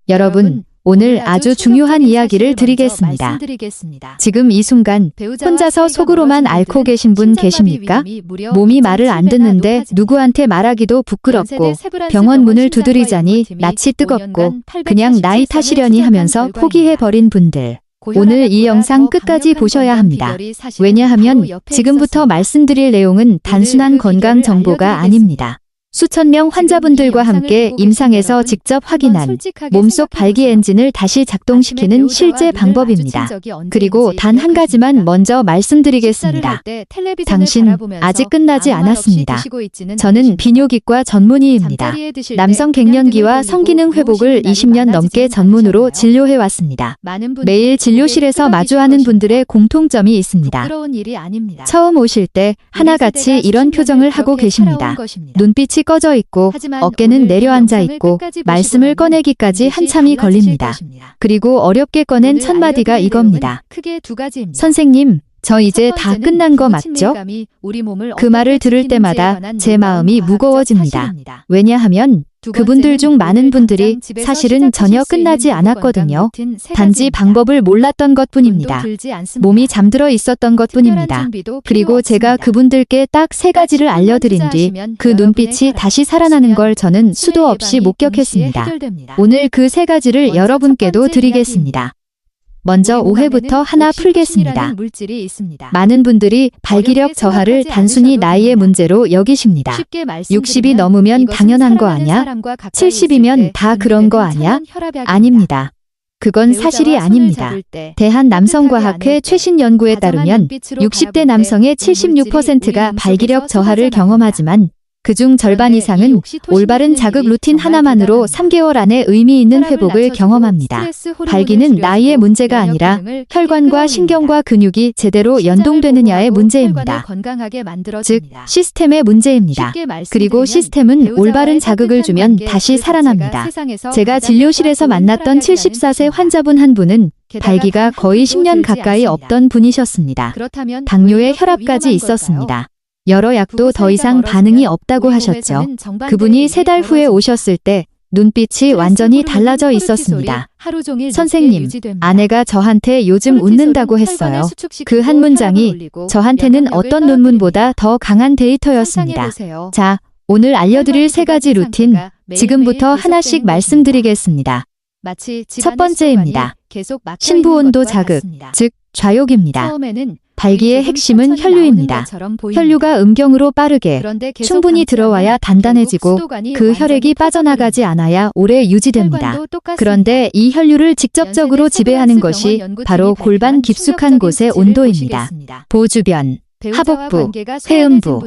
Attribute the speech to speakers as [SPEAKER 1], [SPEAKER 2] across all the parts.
[SPEAKER 1] 여러분, 오늘 아주 중요한 이야기를 드리겠습니다. 지금 이 순간 혼자서 속으로만 앓고 계신 분 계십니까? 몸이 말을 안 듣는데 누구한테 말하기도 부끄럽고 병원 문을 두드리자니 낯이 뜨겁고 그냥 나이 탓이려니 하면서 포기해버린 분들. 오늘 이 영상 끝까지 보셔야 합니다. 왜냐하면 지금부터 말씀드릴 내용은 단순한 건강 정보가 아닙니다. 수천 명 환자분들과 함께 임상에서 직접 확인한 몸속 발기 엔진을 다시 작동시키는 실제 방법입니다. 그리고 단 한 가지만 먼저 말씀드리겠습니다. 당신 아직 끝나지 않았습니다. 저는 비뇨기과 전문의입니다. 남성 갱년기와 성기능 회복을 20년 넘게 전문으로 진료해왔습니다. 매일 진료실에서 마주하는 분들의 공통점이 있습니다. 처음 오실 때 하나같이 이런 표정을 하고 계십니다. 눈빛이 꺼져 있고 어깨는 내려앉아 있고 말씀을 꺼내기까지 한참이 걸립니다. 그리고 어렵게 꺼낸 첫 마디가 이겁니다. 선생님, 저 이제 다 끝난 거 맞죠? 그 말을 들을 때마다 제 마음이 무거워집니다. 왜냐하면 그분들 중 많은 분들이 사실은 전혀 끝나지 않았거든요. 단지 방법을 몰랐던 것뿐입니다. 몸이 잠들어 있었던 것뿐입니다. 그리고 제가 그분들께 딱 3가지를 알려드린 뒤 그 눈빛이 다시 살아나는 걸 저는 수도 없이 목격했습니다. 오늘 그 3가지를 여러분께도 드리겠습니다. 먼저 오해부터 하나 풀겠습니다. 많은 분들이 발기력 저하를 단순히 나이의 문제로 여기십니다. 60이 넘으면 당연한 거 아냐? 70이면 다 그런 거 아냐? 아닙니다. 그건 사실이 아닙니다. 대한남성과학회 최신 연구에 따르면 60대 남성의 76%가 발기력 저하를 경험하지만 그중 절반 이상은 올바른 자극 루틴 하나만으로 3개월 안에 의미 있는 회복을 경험합니다. 발기는 나이의 문제가 아니라 혈관과 신경과 근육이 제대로 연동되느냐의 문제입니다. 즉, 시스템의 문제입니다. 그리고 시스템은 올바른 자극을 주면 다시 살아납니다. 제가 진료실에서 만났던 74세 환자분 한 분은 발기가 거의 10년 가까이 없던 분이셨습니다. 당뇨에 혈압까지 있었습니다. 여러 약도 더 이상 반응이 없다고 하셨죠. 그분이 3달 후에 오셨을 때 눈빛이 완전히 달라져 있었습니다. 선생님, 아내가 저한테 요즘 웃는다고 했어요. 그 한 문장이 저한테는 어떤 논문보다 더 강한 데이터였습니다. 자, 오늘 알려드릴 3가지 루틴, 지금부터 하나씩 말씀드리겠습니다. 첫 번째입니다. 신부온도 자극, 즉 좌욕입니다. 발기의 핵심은 혈류입니다. 혈류가 음경으로 빠르게 충분히 들어와야 단단해지고 그 혈액이 빠져나가지 않아야 오래 유지됩니다. 그런데 이 혈류를 직접적으로 지배하는 것이 바로 골반 깊숙한 곳의 온도입니다. 보주변, 하복부, 회음부.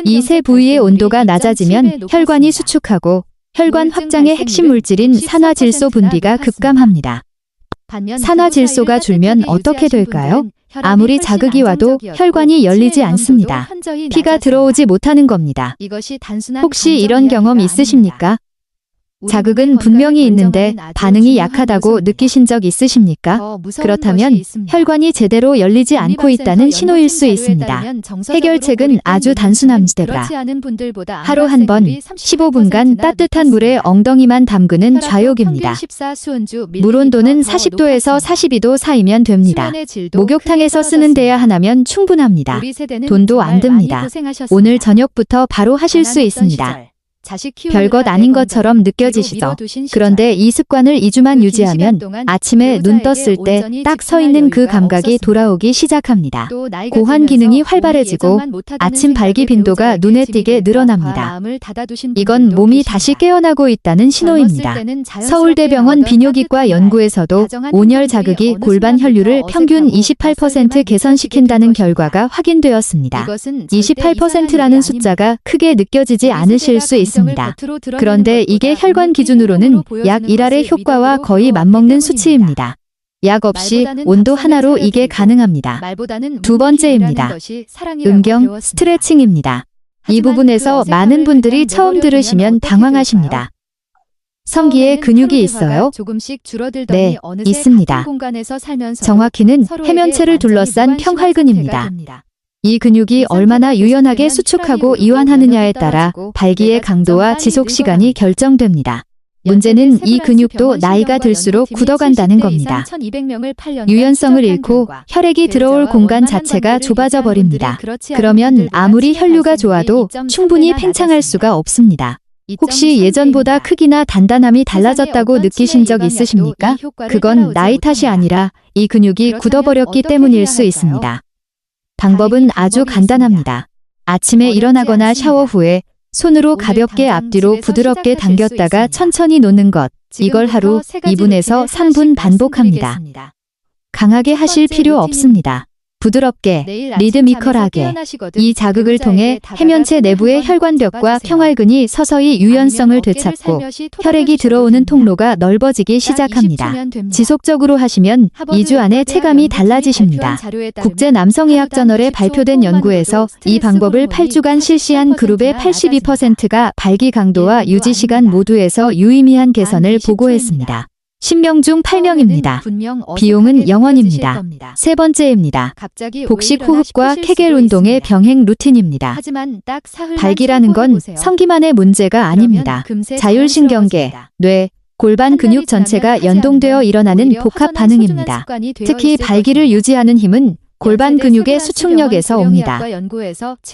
[SPEAKER 1] 이 3 부위의 온도가 낮아지면 혈관이 수축하고 혈관 확장의 핵심 물질인 산화질소 분비가 급감합니다. 산화질소가 줄면 어떻게 될까요? 아무리 자극이 와도 혈관이 열리지 않습니다. 피가 들어오지 못하는 겁니다. 혹시 이런 경험 있으십니까? 자극은 분명히 있는데 반응이 약하다고 느끼신 적 있으십니까? 그렇다면 혈관이 제대로 열리지 않고 있다는 신호일 수 있습니다. 해결책은 아주 단순합니다. 하루 한 번 15분간 따뜻한 물에 엉덩이만 담그는 좌욕입니다. 물 온도는 40도에서 42도 사이면 됩니다. 목욕탕에서 쓰는 데야 하나면 충분합니다. 돈도 안 듭니다. 오늘 저녁부터 바로 하실 수 있습니다. 별것 아닌 것처럼 느껴지시죠? 그런데 이 습관을 2주만 유지하면 아침에 눈 떴을 때 딱 서 있는 그 감각이 돌아오기 시작합니다. 고환 기능이 활발해지고 아침 발기 빈도가 눈에 띄게 늘어납니다. 이건 몸이 다시 깨어나고 있다는 신호입니다. 서울대병원 비뇨기과 연구에서도 온열 자극이 골반 혈류를 평균 28% 개선시킨다는 결과가 확인되었습니다. 28%라는 숫자가 크게 느껴지지 않으실 수 있습니다. 그런데 이게 혈관 기준으로는 약 1알의 효과와 거의 맞먹는 수치입니다. 약 없이 온도 하나로 이게 가능합니다. 두 번째입니다. 음경 스트레칭입니다. 이 부분에서 많은 분들이 처음 들으시면 당황하십니다. 성기에 근육이 있어요? 네, 있습니다. 정확히는 해면체를 둘러싼 평활근입니다. 이 근육이 얼마나 유연하게 수축하고 이완하느냐에 따라 발기의 강도와 지속 시간이 결정됩니다. 문제는 이 근육도 나이가 들수록 굳어간다는 겁니다. 유연성을 잃고 혈액이 들어올 공간 자체가 좁아져 버립니다. 그러면 아무리 혈류가 좋아도 충분히 팽창할 수가 없습니다. 혹시 예전보다 크기나 단단함이 달라졌다고 느끼신 적 있으십니까? 그건 나이 탓이 아니라 이 근육이 굳어버렸기 때문일 수 있습니다. 방법은 아주 간단합니다. 아침에 일어나거나 샤워 후에 손으로 가볍게 앞뒤로 부드럽게 당겼다가 천천히 놓는 것. 이걸 하루 2분에서 3분 반복합니다. 강하게 하실 필요 없습니다. 부드럽게, 리드미컬하게 이 자극을 통해 해면체 내부의 혈관벽과 평활근이 서서히 유연성을 되찾고 혈액이 들어오는 통로가 넓어지기 시작합니다. 지속적으로 하시면 2주 안에 체감이 달라지십니다. 국제남성의학저널에 발표된 연구에서 이 방법을 8주간 실시한 그룹의 82%가 발기 강도와 유지 시간 모두에서 유의미한 개선을 보고했습니다. 10명 중 8명입니다. 비용은 0원입니다. 세 번째입니다. 복식 호흡과 케겔 운동의 병행 루틴입니다. 발기라는 건 성기만의 문제가 아닙니다. 자율신경계, 뇌, 골반 근육 전체가 연동되어 일어나는 복합 반응입니다. 특히 발기를 유지하는 힘은 골반 근육의 수축력에서 옵니다.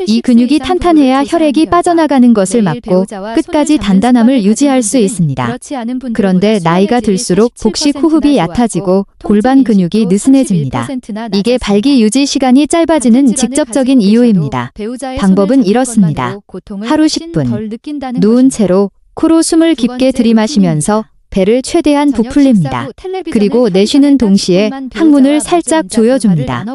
[SPEAKER 1] 이 근육이 탄탄해야 혈액이 빠져나가는 것을 막고 끝까지 단단함을 유지할 수 있습니다. 그런데 나이가 들수록 복식 호흡이 얕아지고 골반 근육이 느슨해집니다. 이게 발기 유지 시간이 짧아지는 직접적인 이유입니다. 방법은 이렇습니다. 하루 10분, 누운 채로 코로 숨을 깊게 들이마시면서 배를 최대한 부풀립니다. 그리고 내쉬는 동시에 항문을 살짝 조여줍니다.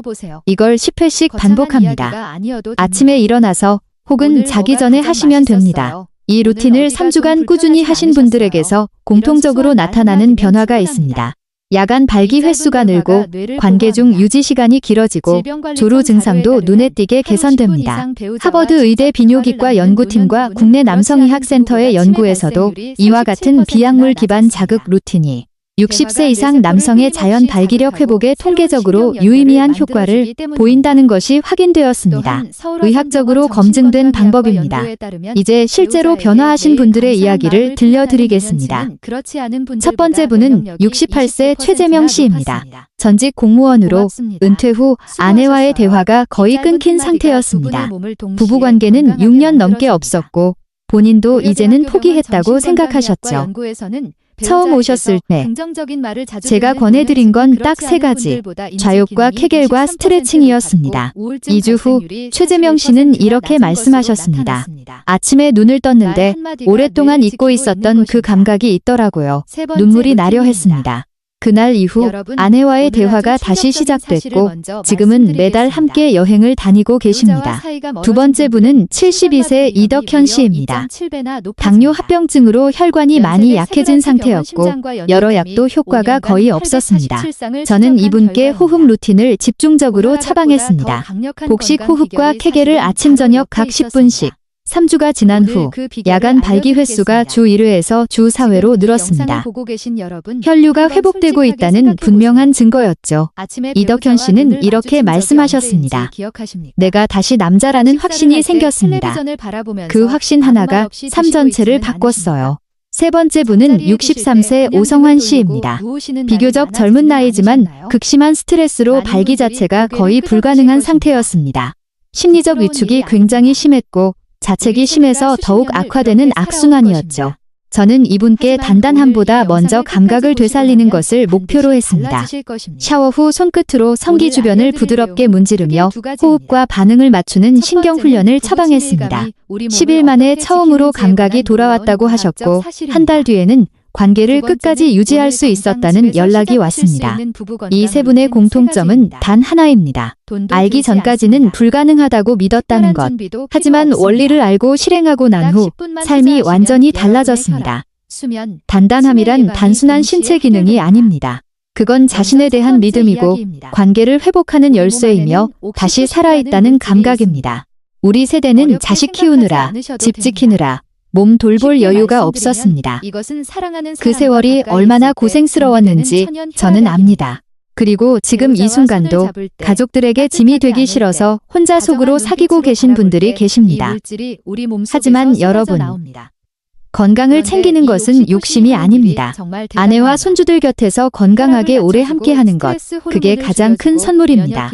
[SPEAKER 1] 이걸 10회씩 반복합니다. 아침에 일어나서 혹은 자기 전에 하시면 됩니다. 이 루틴을 3주간 꾸준히 하신 분들에게서 공통적으로 나타나는 변화가 있습니다. 야간 발기 횟수가 늘고 관계중 유지 시간이 길어지고 조루 증상도 눈에 띄게 개선됩니다. 하버드 의대 비뇨기과 연구팀과 국내 남성의학센터의 연구에서도 이와 같은 비약물 기반 자극 루틴이 60세 이상 남성의 자연 발기력 회복에 통계적으로 유의미한 효과를 보인다는 것이 확인되었습니다. 의학적으로 검증된 방법입니다. 이제 실제로 변화하신 분들의 이야기를 들려드리겠습니다. 첫 번째 분은 68세 최재명 씨입니다. 전직 공무원으로 은퇴 후 아내와의 대화가 거의 끊긴 상태였습니다. 부부관계는 6년 넘게 없었고 본인도 이제는 포기했다고 생각하셨죠. 처음 오셨을 때 제가 권해드린 건 딱 3가지, 좌욕과 케겔과 스트레칭이었습니다. 2주 후 최재명 씨는 이렇게 말씀하셨습니다. 아침에 눈을 떴는데 오랫동안 잊고 있었던 그 감각이 있더라고요. 눈물이 나려 했습니다. 그날 이후 아내와의 대화가 다시 시작됐고 지금은 매달 함께 여행을 다니고 계십니다. 두 번째 분은 72세 이덕현 씨입니다. 당뇨 합병증으로 혈관이 많이 약해진 상태였고 여러 약도 효과가 거의 없었습니다. 저는 이분께 호흡 루틴을 집중적으로 처방했습니다. 복식 호흡과 케겔을 아침 저녁 각 10분씩 3주가 지난 후 야간 발기 횟수가 주 1회에서 주 4회로 늘었습니다. 혈류가 회복되고 있다는 분명한 증거였죠. 이덕현 씨는 이렇게 말씀하셨습니다. 내가 다시 남자라는 확신이 생겼습니다. 그 확신 하나가 삶 전체를 바꿨어요. 세 번째 분은 63세 오성환 씨입니다. 비교적 젊은 나이지만 극심한 스트레스로 발기 자체가 거의 불가능한 상태였습니다. 심리적 위축이 굉장히 심했고 자책이 심해서 더욱 악화되는 악순환이었죠. 저는 이분께 단단함보다 먼저 감각을 되살리는 것을 목표로 했습니다. 샤워 후 손끝으로 성기 주변을 부드럽게 문지르며 호흡과 반응을 맞추는 신경 훈련을 처방했습니다. 10일 만에 처음으로 감각이 돌아왔다고 하셨고 한 달 뒤에는 관계를 끝까지 유지할 수 있었다는 연락이 왔습니다. 이 세 분의 공통점은 단 하나입니다. 알기 전까지는 불가능하다고 믿었다는 것. 하지만 원리를 알고 실행하고 난 후 삶이 완전히 달라졌습니다. 단단함이란 단순한 신체 기능이 아닙니다. 그건 자신에 대한 믿음이고 관계를 회복하는 열쇠이며 다시 살아있다는 감각입니다. 우리 세대는 자식 키우느라, 집 지키느라, 몸 돌볼 여유가 없었습니다. 그 세월이 얼마나 고생스러웠는지 저는 압니다. 그리고 지금 이 순간도 가족들에게 짐이 되기 싫어서 혼자 속으로 사귀고 계신 분들이 계십니다. 하지만 여러분, 건강을 챙기는 것은 욕심이 아닙니다. 아내와 손주들 곁에서 건강하게 오래 함께하는 것, 그게 가장 큰 선물입니다.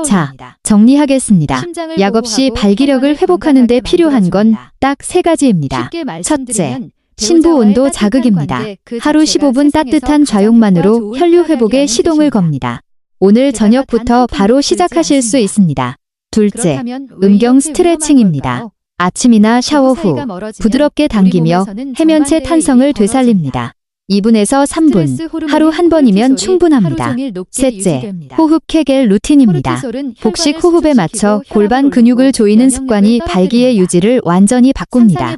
[SPEAKER 1] 자, 정리하겠습니다. 약 없이 발기력을 회복하는 데 필요한 건 딱 3가지입니다. 첫째, 신부 온도 자극입니다. 하루 15분 따뜻한 좌욕만으로 혈류 회복에 시동을 겁니다. 오늘 저녁부터 바로 시작하실 수 있습니다. 둘째, 음경 스트레칭입니다. 아침이나 샤워 후 부드럽게 당기며 해면체 탄성을 되살립니다. 2분에서 3분, 하루 한 번이면 충분합니다. 셋째, 호흡 케겔 루틴입니다. 복식 호흡에 맞춰 골반 근육을 조이는 습관이 발기의 유지를 완전히 바꿉니다.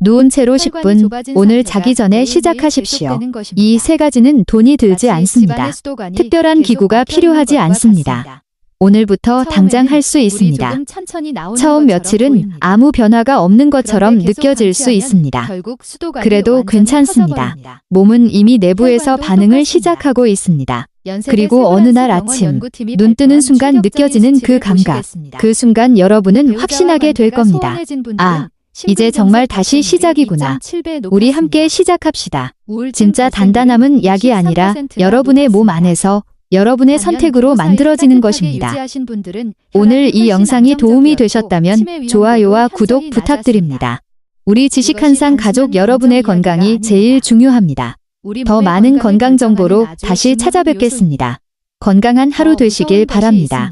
[SPEAKER 1] 누운 채로 10분, 오늘 자기 전에 시작하십시오. 이 3가지는 돈이 들지 않습니다. 특별한 기구가 필요하지 않습니다. 오늘부터 당장 할 수 있습니다. 처음 며칠은 아무 변화가 없는 것처럼 느껴질 수 있습니다. 그래도 괜찮습니다. 몸은 이미 내부에서 반응을 시작하고 있습니다. 그리고 어느 날 아침, 눈 뜨는 순간 느껴지는 그 감각, 그 순간 여러분은 확신하게 될 겁니다. 아, 이제 정말 다시 시작이구나. 우리 함께 시작합시다. 진짜 단단함은 약이 아니라 여러분의 몸 안에서 여러분의 선택으로 만들어지는 것입니다. 오늘 이 영상이 도움이 되셨다면 좋아요와 구독 부탁드립니다. 우리 지식한상 가족 여러분의 건강이 제일 중요합니다. 더 많은 건강 정보로 다시 찾아뵙겠습니다. 건강한 하루 되시길 바랍니다.